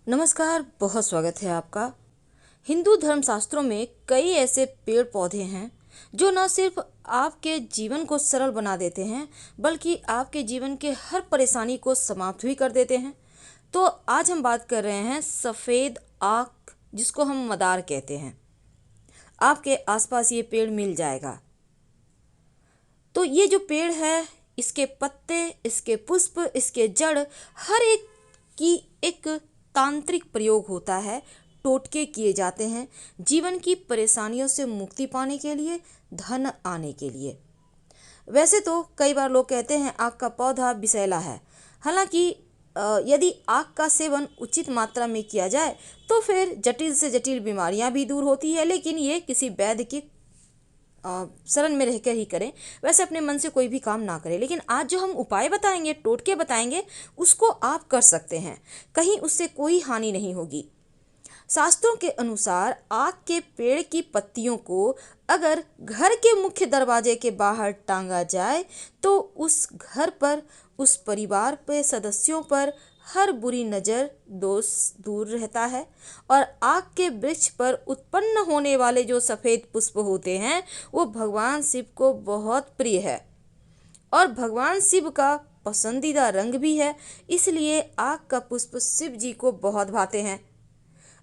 नमस्कार, बहुत स्वागत है आपका। हिंदू धर्मशास्त्रों में कई ऐसे पेड़ पौधे हैं जो न सिर्फ आपके जीवन को सरल बना देते हैं बल्कि आपके जीवन के हर परेशानी को समाप्त भी कर देते हैं। तो आज हम बात कर रहे हैं सफ़ेद आक, जिसको हम मदार कहते हैं। आपके आसपास ये पेड़ मिल जाएगा। तो ये जो पेड़ है, इसके पत्ते, इसके पुष्प, इसके जड़, हर एक की एक तांत्रिक प्रयोग होता है। टोटके किए जाते हैं जीवन की परेशानियों से मुक्ति पाने के लिए, धन आने के लिए। वैसे तो कई बार लोग कहते हैं आक का पौधा विषैला है। हालांकि यदि आक का सेवन उचित मात्रा में किया जाए तो फिर जटिल से जटिल बीमारियां भी दूर होती है, लेकिन ये किसी वैद्य की शरण में रहकर ही करें। वैसे अपने मन से कोई भी काम ना करें। लेकिन आज जो हम उपाय बताएंगे, टोटके बताएंगे, उसको आप कर सकते हैं, कहीं उससे कोई हानि नहीं होगी। शास्त्रों के अनुसार आक के पेड़ की पत्तियों को अगर घर के मुख्य दरवाजे के बाहर टांगा जाए तो उस घर पर, उस परिवार पे सदस्यों पर हर बुरी नज़र, दोष दूर रहता है। और आक के वृक्ष पर उत्पन्न होने वाले जो सफ़ेद पुष्प होते हैं वो भगवान शिव को बहुत प्रिय है और भगवान शिव का पसंदीदा रंग भी है, इसलिए आक का पुष्प शिव जी को बहुत भाते हैं।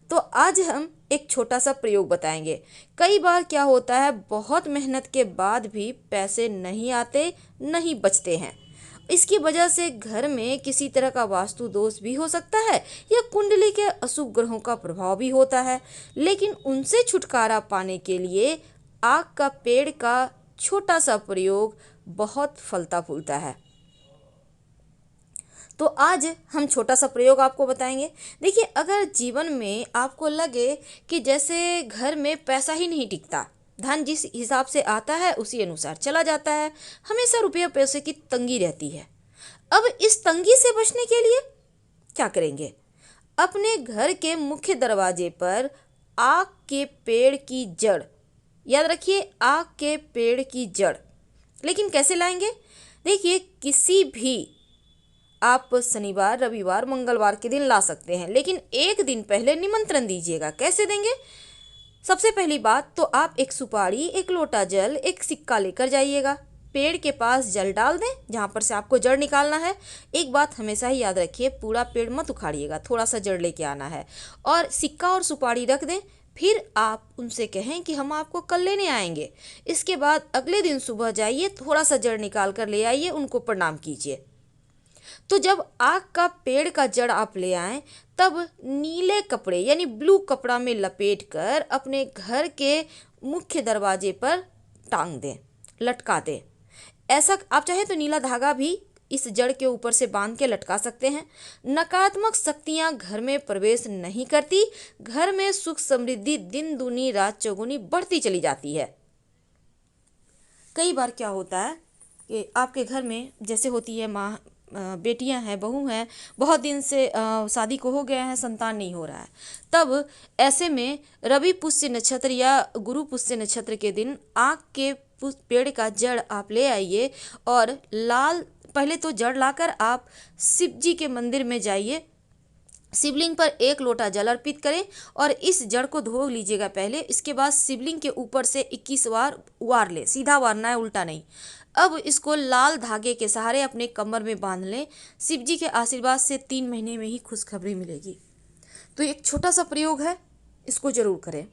तो आज हम एक छोटा सा प्रयोग बताएंगे। कई बार क्या होता है, बहुत मेहनत के बाद भी पैसे नहीं आते, नहीं बचते हैं। इसकी वजह से घर में किसी तरह का वास्तु दोष भी हो सकता है या कुंडली के अशुभ ग्रहों का प्रभाव भी होता है। लेकिन उनसे छुटकारा पाने के लिए आक का पेड़ का छोटा सा प्रयोग बहुत फलता फूलता है। तो आज हम छोटा सा प्रयोग आपको बताएंगे। देखिए, अगर जीवन में आपको लगे कि जैसे घर में पैसा ही नहीं टिकता, धन जिस हिसाब से आता है उसी अनुसार चला जाता है, हमेशा रुपये पैसे की तंगी रहती है। अब इस तंगी से बचने के लिए क्या करेंगे? अपने घर के मुख्य दरवाजे पर आक के पेड़ की जड़, याद रखिए आक के पेड़ की जड़। लेकिन कैसे लाएंगे? देखिए, किसी भी आप शनिवार, रविवार, मंगलवार के दिन ला सकते हैं, लेकिन एक दिन पहले निमंत्रण दीजिएगा। कैसे देंगे? सबसे पहली बात तो आप एक सुपारी, एक लोटा जल, एक सिक्का लेकर जाइएगा। पेड़ के पास जल डाल दें जहाँ पर से आपको जड़ निकालना है। एक बात हमेशा ही याद रखिए, पूरा पेड़ मत उखाड़िएगा, थोड़ा सा जड़ लेके आना है। और सिक्का और सुपारी रख दें। फिर आप उनसे कहें कि हम आपको कल लेने आएंगे। इसके बाद अगले दिन सुबह जाइए, थोड़ा सा जड़ निकाल कर ले आइए, उनको प्रणाम कीजिए। तो जब आक का पेड़ का जड़ आप ले आएं, तब नीले कपड़े यानी ब्लू कपड़ा में लपेट कर अपने घर के मुख्य दरवाजे पर टांग दें, लटका दें। ऐसा आप चाहे तो नीला धागा भी इस जड़ के ऊपर से बांध के लटका सकते हैं। नकारात्मक शक्तियां घर में प्रवेश नहीं करती, घर में सुख समृद्धि दिन दूनी रात चौगुनी बढ़ती चली जाती है। कई बार क्या होता है कि आपके घर में जैसे होती है माँ, बेटियां हैं, बहू हैं, बहुत दिन से शादी को हो गया है, संतान नहीं हो रहा है। तब ऐसे में रवि पुष्य नक्षत्र या गुरु पुष्य नक्षत्र के दिन आक के पेड़ का जड़ आप ले आइए और लाल, पहले तो जड़ लाकर आप शिव जी के मंदिर में जाइए, शिवलिंग पर एक लोटा जल अर्पित करें और इस जड़ को धो लीजिएगा पहले। इसके बाद शिवलिंग के ऊपर से 21 बार वार लें, सीधा वारना है, उल्टा नहीं। अब इसको लाल धागे के सहारे अपने कमर में बांध लें। शिव जी के आशीर्वाद से 3 महीने में ही खुशखबरी मिलेगी। तो एक छोटा सा प्रयोग है, इसको जरूर करें।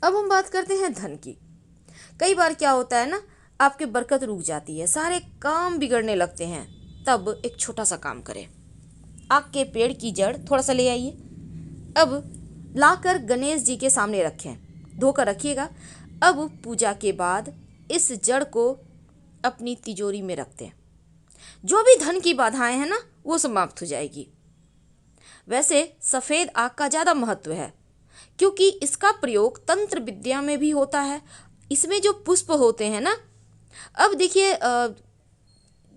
अब हम बात करते हैं धन की। कई बार क्या होता है ना, आपकी बरकत रुक जाती है, सारे काम बिगड़ने लगते हैं। तब एक छोटा सा काम करें, आक के पेड़ की जड़ थोड़ा सा ले आइए। अब लाकर गणेश जी के सामने रखें, धोकर रखिएगा। अब पूजा के बाद इस जड़ को अपनी तिजोरी में रख दें। जो भी धन की बाधाएं हैं ना, वो समाप्त हो जाएगी। वैसे सफ़ेद आक का ज़्यादा महत्व है क्योंकि इसका प्रयोग तंत्र विद्या में भी होता है। इसमें जो पुष्प होते हैं ना, अब देखिए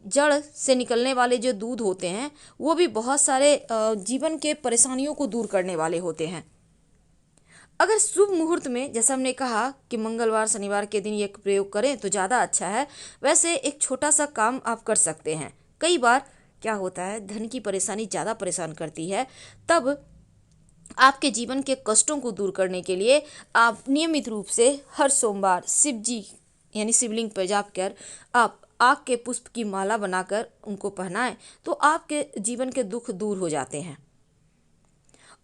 जड़ से निकलने वाले जो दूध होते हैं वो भी बहुत सारे जीवन के परेशानियों को दूर करने वाले होते हैं। अगर शुभ मुहूर्त में, जैसा हमने कहा कि मंगलवार, शनिवार के दिन ये प्रयोग करें तो ज़्यादा अच्छा है। वैसे एक छोटा सा काम आप कर सकते हैं। कई बार क्या होता है, धन की परेशानी ज़्यादा परेशान करती है, तब आपके जीवन के कष्टों को दूर करने के लिए आप नियमित रूप से हर सोमवार शिव जी यानी शिवलिंग पर जाकर आप आक के पुष्प की माला बनाकर उनको पहनाएं तो आपके जीवन के दुख दूर हो जाते हैं।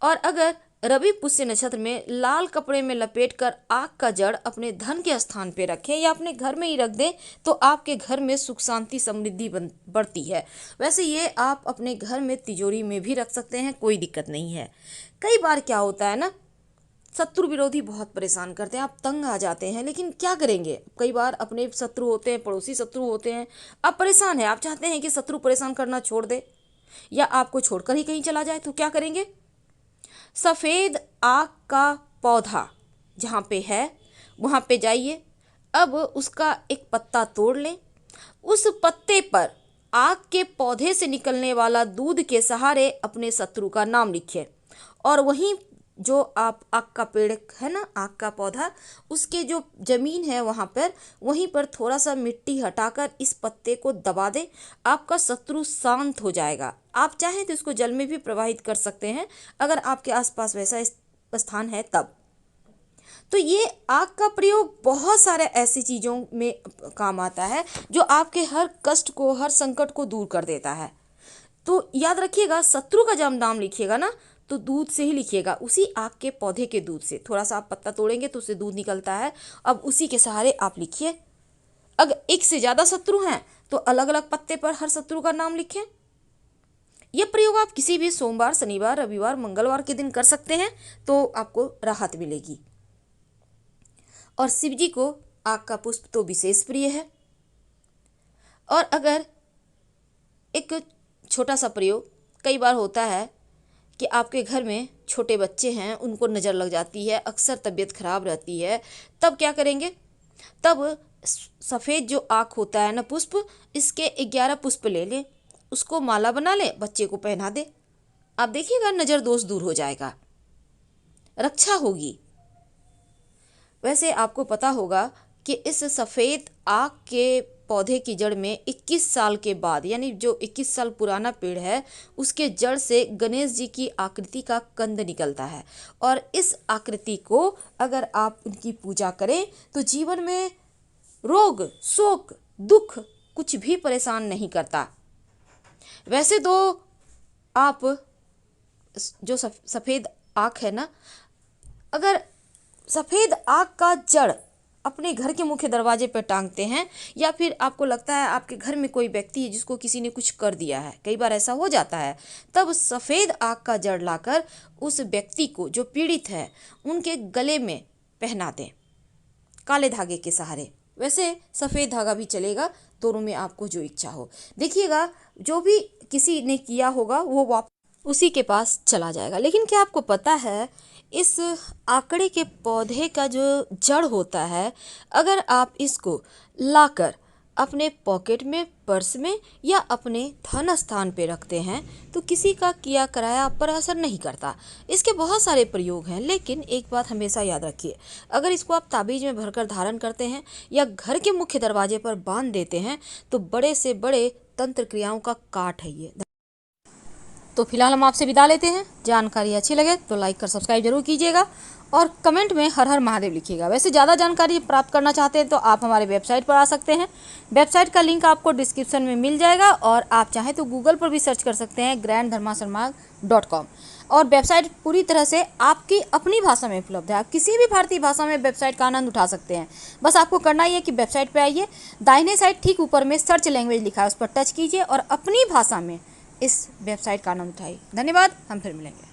और अगर रवि पुष्य नक्षत्र में लाल कपड़े में लपेटकर आग का जड़ अपने धन के स्थान पे रखें या अपने घर में ही रख दें तो आपके घर में सुख शांति समृद्धि बढ़ती है। वैसे ये आप अपने घर में तिजोरी में भी रख सकते हैं, कोई दिक्कत नहीं है। कई बार क्या होता है ना, शत्रु विरोधी बहुत परेशान करते हैं, आप तंग आ जाते हैं, लेकिन क्या करेंगे। कई बार अपने शत्रु होते हैं, पड़ोसी शत्रु होते हैं, आप परेशान हैं, आप चाहते हैं कि शत्रु परेशान करना छोड़ दे या आपको छोड़कर ही कहीं चला जाए, तो क्या करेंगे। सफ़ेद आक का पौधा जहाँ पे है वहाँ पे जाइए, अब उसका एक पत्ता तोड़ लें, उस पत्ते पर आक के पौधे से निकलने वाला दूध के सहारे अपने शत्रु का नाम लिखिए और वहीं जो आप आक का पेड़ है ना, आक का पौधा, उसके जो ज़मीन है वहाँ पर वहीं पर थोड़ा सा मिट्टी हटाकर इस पत्ते को दबा दें, आपका शत्रु शांत हो जाएगा। आप चाहें तो इसको जल में भी प्रवाहित कर सकते हैं अगर आपके आसपास वैसा स्थान है तब। तो ये आग का प्रयोग बहुत सारे ऐसी चीज़ों में काम आता है जो आपके हर कष्ट को, हर संकट को दूर कर देता है। तो याद रखिएगा, शत्रु का जब नाम लिखिएगा ना तो दूध से ही लिखिएगा, उसी आग के पौधे के दूध से। थोड़ा सा आप पत्ता तोड़ेंगे तो उससे दूध निकलता है, अब उसी के सहारे आप लिखिए। अगर एक से ज़्यादा शत्रु हैं तो अलग अलग पत्ते पर हर शत्रु का नाम लिखें। यह प्रयोग आप किसी भी सोमवार, शनिवार, रविवार, मंगलवार के दिन कर सकते हैं तो आपको राहत मिलेगी। और शिव जी को आग का पुष्प तो विशेष प्रिय है। और अगर एक छोटा सा प्रयोग, कई बार होता है कि आपके घर में छोटे बच्चे हैं, उनको नज़र लग जाती है, अक्सर तबीयत खराब रहती है, तब क्या करेंगे। तब सफ़ेद जो आँख होता है ना, पुष्प, इसके 11 पुष्प ले लें, उसको माला बना लें, बच्चे को पहना दे, आप देखिएगा नज़र दोष दूर हो जाएगा, रक्षा होगी। वैसे आपको पता होगा कि इस सफ़ेद आक के पौधे की जड़ में 21 साल के बाद, यानी जो 21 साल पुराना पेड़ है, उसके जड़ से गणेश जी की आकृति का कंद निकलता है। और इस आकृति को अगर आप उनकी पूजा करें तो जीवन में रोग, शोक, दुख कुछ भी परेशान नहीं करता। वैसे तो आप जो सफ़ेद आक है ना, अगर सफ़ेद आग का जड़ अपने घर के मुख्य दरवाजे पर टांगते हैं या फिर आपको लगता है आपके घर में कोई व्यक्ति है जिसको किसी ने कुछ कर दिया है, कई बार ऐसा हो जाता है, तब सफ़ेद आग का जड़ लाकर उस व्यक्ति को जो पीड़ित है उनके गले में पहना दें काले धागे के सहारे। वैसे सफ़ेद धागा भी चलेगा, दोनों में आपको जो इच्छा हो। देखिएगा, जो भी किसी ने किया होगा वो वापस उसी के पास चला जाएगा। लेकिन क्या आपको पता है, इस आकड़े के पौधे का जो जड़ होता है, अगर आप इसको लाकर अपने पॉकेट में, पर्स में या अपने धन स्थान पे रखते हैं तो किसी का किया कराया आप पर असर नहीं करता। इसके बहुत सारे प्रयोग हैं, लेकिन एक बात हमेशा याद रखिए, अगर इसको आप ताबीज़ में भरकर धारण करते हैं या घर के मुख्य दरवाजे पर बांध देते हैं तो बड़े से बड़े तंत्र क्रियाओं का काट है ये। तो फिलहाल हम आपसे विदा लेते हैं। जानकारी अच्छी लगे तो लाइक कर सब्सक्राइब जरूर कीजिएगा और कमेंट में हर हर महादेव लिखिएगा। वैसे ज़्यादा जानकारी प्राप्त करना चाहते हैं तो आप हमारे वेबसाइट पर आ सकते हैं। वेबसाइट का लिंक आपको डिस्क्रिप्शन में मिल जाएगा और आप चाहें तो गूगल पर भी सर्च कर सकते हैं granddharmasarmag.com। और वेबसाइट पूरी तरह से आपकी अपनी भाषा में उपलब्ध है, आप किसी भी भारतीय भाषा में वेबसाइट का आनंद उठा सकते हैं। बस आपको करना ही है कि वेबसाइट पर आइए, दाहिने साइड ठीक ऊपर में सर्च लैंग्वेज लिखा है, उस पर टच कीजिए और अपनी भाषा में इस वेबसाइट का आनंद उठाइए। धन्यवाद, हम फिर मिलेंगे।